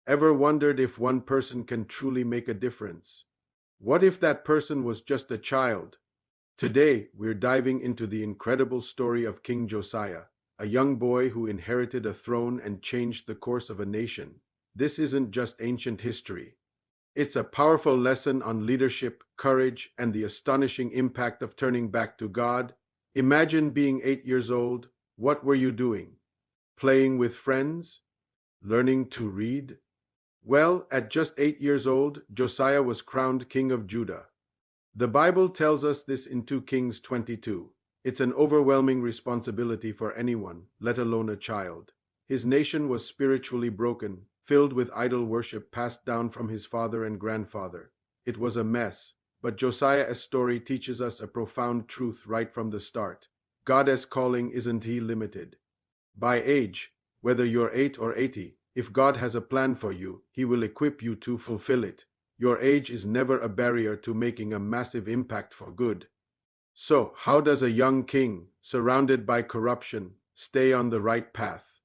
Ever wondered if one person can truly make a difference? What if that person was just a child? Today, we're diving into the incredible story of King Josiah, a young boy who inherited a throne and changed the course of a nation. This isn't just ancient history. It's a powerful lesson on leadership, courage, and the astonishing impact of turning back to God. Imagine being 8 years old. What were you doing? Playing with friends? Learning to read? Well, at just 8 years old, Josiah was crowned king of Judah. The Bible tells us this in 2 Kings 22. It's an overwhelming responsibility for anyone, let alone a child. His nation was spiritually broken, filled with idol worship passed down from his father and grandfather. It was a mess, but Josiah's story teaches us a profound truth right from the start. God's calling isn't he limited by age, whether you're 8 or 80. If God has a plan for you, he will equip you to fulfill it. Your age is never a barrier to making a massive impact for good. So, how does a young king, surrounded by corruption, stay on the right path?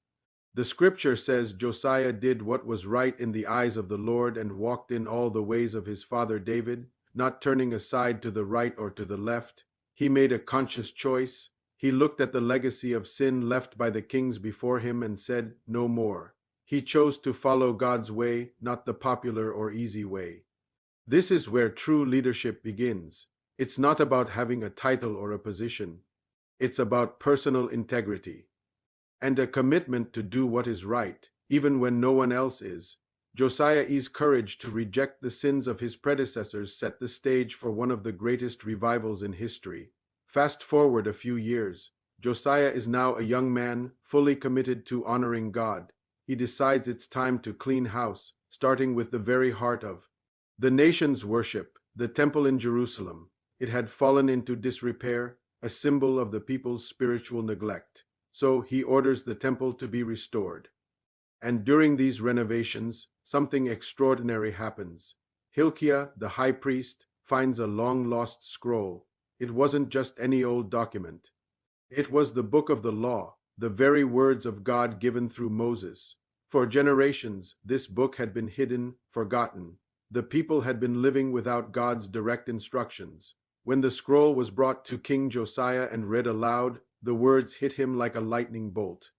The scripture says Josiah did what was right in the eyes of the Lord and walked in all the ways of his father David, not turning aside to the right or to the left. He made a conscious choice. He looked at the legacy of sin left by the kings before him and said, "No more." He chose to follow God's way, not the popular or easy way. This is where true leadership begins. It's not about having a title or a position. It's about personal integrity and a commitment to do what is right, even when no one else is. Josiah's courage to reject the sins of his predecessors set the stage for one of the greatest revivals in history. Fast forward a few years. Josiah is now a young man, fully committed to honoring God. He decides it's time to clean house, starting with the very heart of the nation's worship, the temple in Jerusalem. It had fallen into disrepair, a symbol of the people's spiritual neglect. So he orders the temple to be restored. And during these renovations, something extraordinary happens. Hilkiah, the high priest, finds a long-lost scroll. It wasn't just any old document. It was the book of the law, the very words of God given through Moses. For generations, this book had been hidden, forgotten. The people had been living without God's direct instructions. When the scroll was brought to King Josiah and read aloud, the words hit him like a lightning bolt.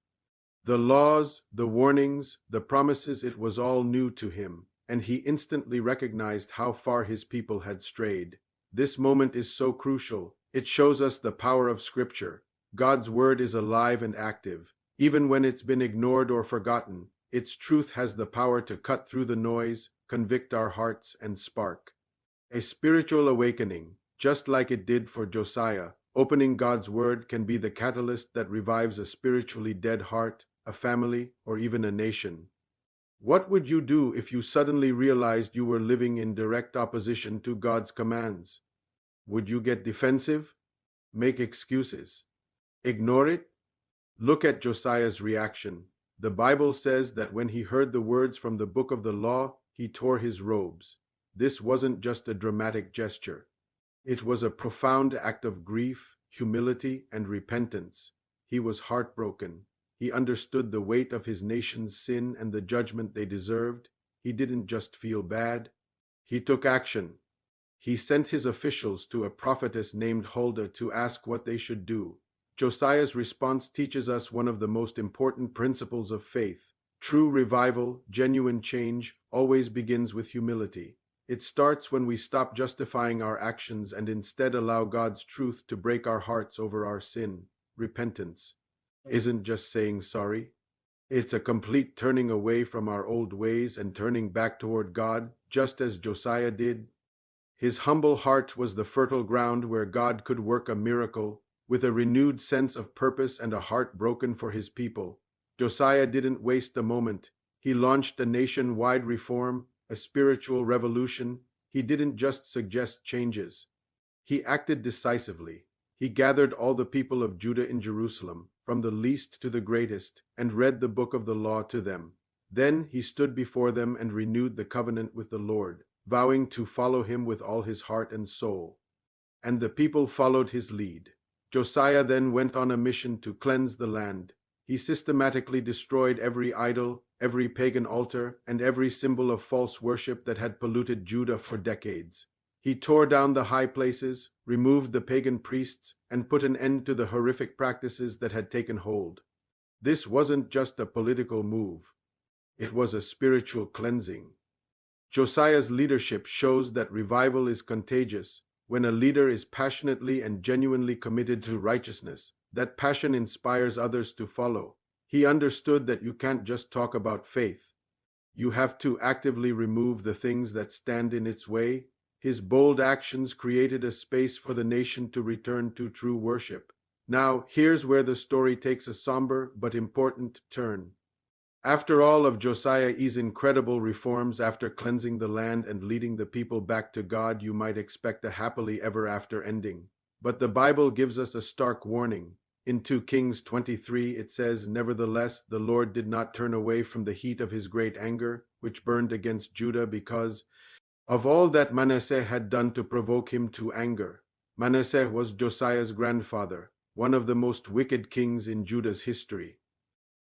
The laws, the warnings, the promises, it was all new to him, and he instantly recognized how far his people had strayed. This moment is so crucial. It shows us the power of Scripture. God's word is alive and active. Even when it's been ignored or forgotten, its truth has the power to cut through the noise, convict our hearts, and spark a spiritual awakening, just like it did for Josiah. Opening God's word can be the catalyst that revives a spiritually dead heart, a family, or even a nation. What would you do if you suddenly realized you were living in direct opposition to God's commands? Would you get defensive? Make excuses? Ignore it? Look at Josiah's reaction. The Bible says that when he heard the words from the book of the law, he tore his robes. This wasn't just a dramatic gesture. It was a profound act of grief, humility, and repentance. He was heartbroken. He understood the weight of his nation's sin and the judgment they deserved. He didn't just feel bad. He took action. He sent his officials to a prophetess named Huldah to ask what they should do. Josiah's response teaches us one of the most important principles of faith. True revival, genuine change, always begins with humility. It starts when we stop justifying our actions and instead allow God's truth to break our hearts over our sin. Repentance isn't just saying sorry. It's a complete turning away from our old ways and turning back toward God, just as Josiah did. His humble heart was the fertile ground where God could work a miracle. With a renewed sense of purpose and a heart broken for his people, Josiah didn't waste a moment. He launched a nationwide reform, a spiritual revolution. He didn't just suggest changes. He acted decisively. He gathered all the people of Judah in Jerusalem, from the least to the greatest, and read the book of the law to them. Then he stood before them and renewed the covenant with the Lord, vowing to follow him with all his heart and soul. And the people followed his lead. Josiah then went on a mission to cleanse the land. He systematically destroyed every idol, every pagan altar, and every symbol of false worship that had polluted Judah for decades. He tore down the high places, removed the pagan priests, and put an end to the horrific practices that had taken hold. This wasn't just a political move. It was a spiritual cleansing. Josiah's leadership shows that revival is contagious. When a leader is passionately and genuinely committed to righteousness, that passion inspires others to follow. He understood that you can't just talk about faith. You have to actively remove the things that stand in its way. His bold actions created a space for the nation to return to true worship. Now, here's where the story takes a somber but important turn. After all of Josiah's incredible reforms, after cleansing the land and leading the people back to God, you might expect a happily ever after ending. But the Bible gives us a stark warning. In 2 Kings 23, it says, "Nevertheless, the Lord did not turn away from the heat of his great anger, which burned against Judah because of all that Manasseh had done to provoke him to anger." Manasseh was Josiah's grandfather, one of the most wicked kings in Judah's history.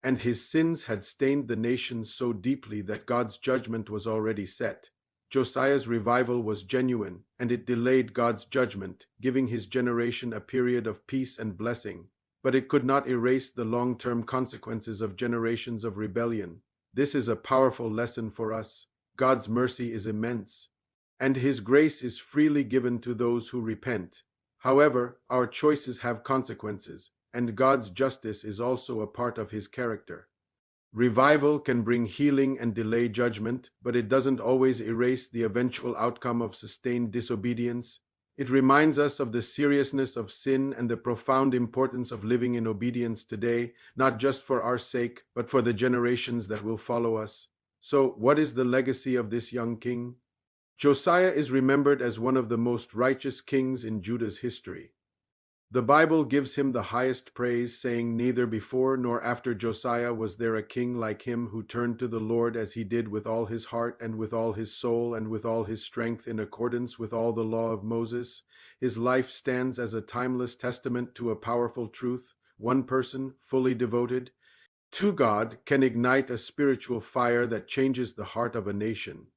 And his sins had stained the nation so deeply that God's judgment was already set. Josiah's revival was genuine, and it delayed God's judgment, giving his generation a period of peace and blessing. But it could not erase the long-term consequences of generations of rebellion. This is a powerful lesson for us. God's mercy is immense, and his grace is freely given to those who repent. However, our choices have consequences, and God's justice is also a part of his character. Revival can bring healing and delay judgment, but it doesn't always erase the eventual outcome of sustained disobedience. It reminds us of the seriousness of sin and the profound importance of living in obedience today, not just for our sake, but for the generations that will follow us. So, what is the legacy of this young king? Josiah is remembered as one of the most righteous kings in Judah's history. The Bible gives him the highest praise, saying, "Neither before nor after Josiah was there a king like him who turned to the Lord as he did with all his heart and with all his soul and with all his strength in accordance with all the law of Moses." His life stands as a timeless testament to a powerful truth. One person, fully devoted to God, can ignite a spiritual fire that changes the heart of a nation.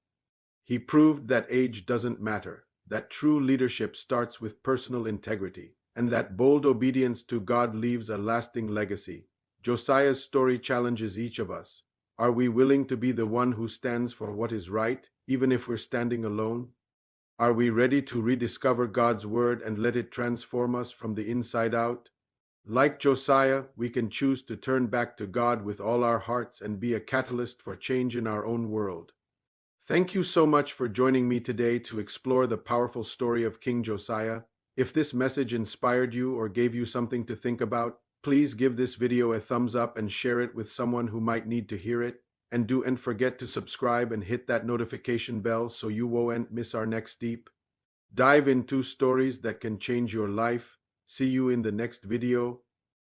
He proved that age doesn't matter, that true leadership starts with personal integrity, and that bold obedience to God leaves a lasting legacy. Josiah's story challenges each of us. Are we willing to be the one who stands for what is right, even if we're standing alone? Are we ready to rediscover God's word and let it transform us from the inside out? Like Josiah, we can choose to turn back to God with all our hearts and be a catalyst for change in our own world. Thank you so much for joining me today to explore the powerful story of King Josiah. If this message inspired you or gave you something to think about, please give this video a thumbs up and share it with someone who might need to hear it. And don't forget to subscribe and hit that notification bell so you won't miss our next deep dive into stories that can change your life. See you in the next video.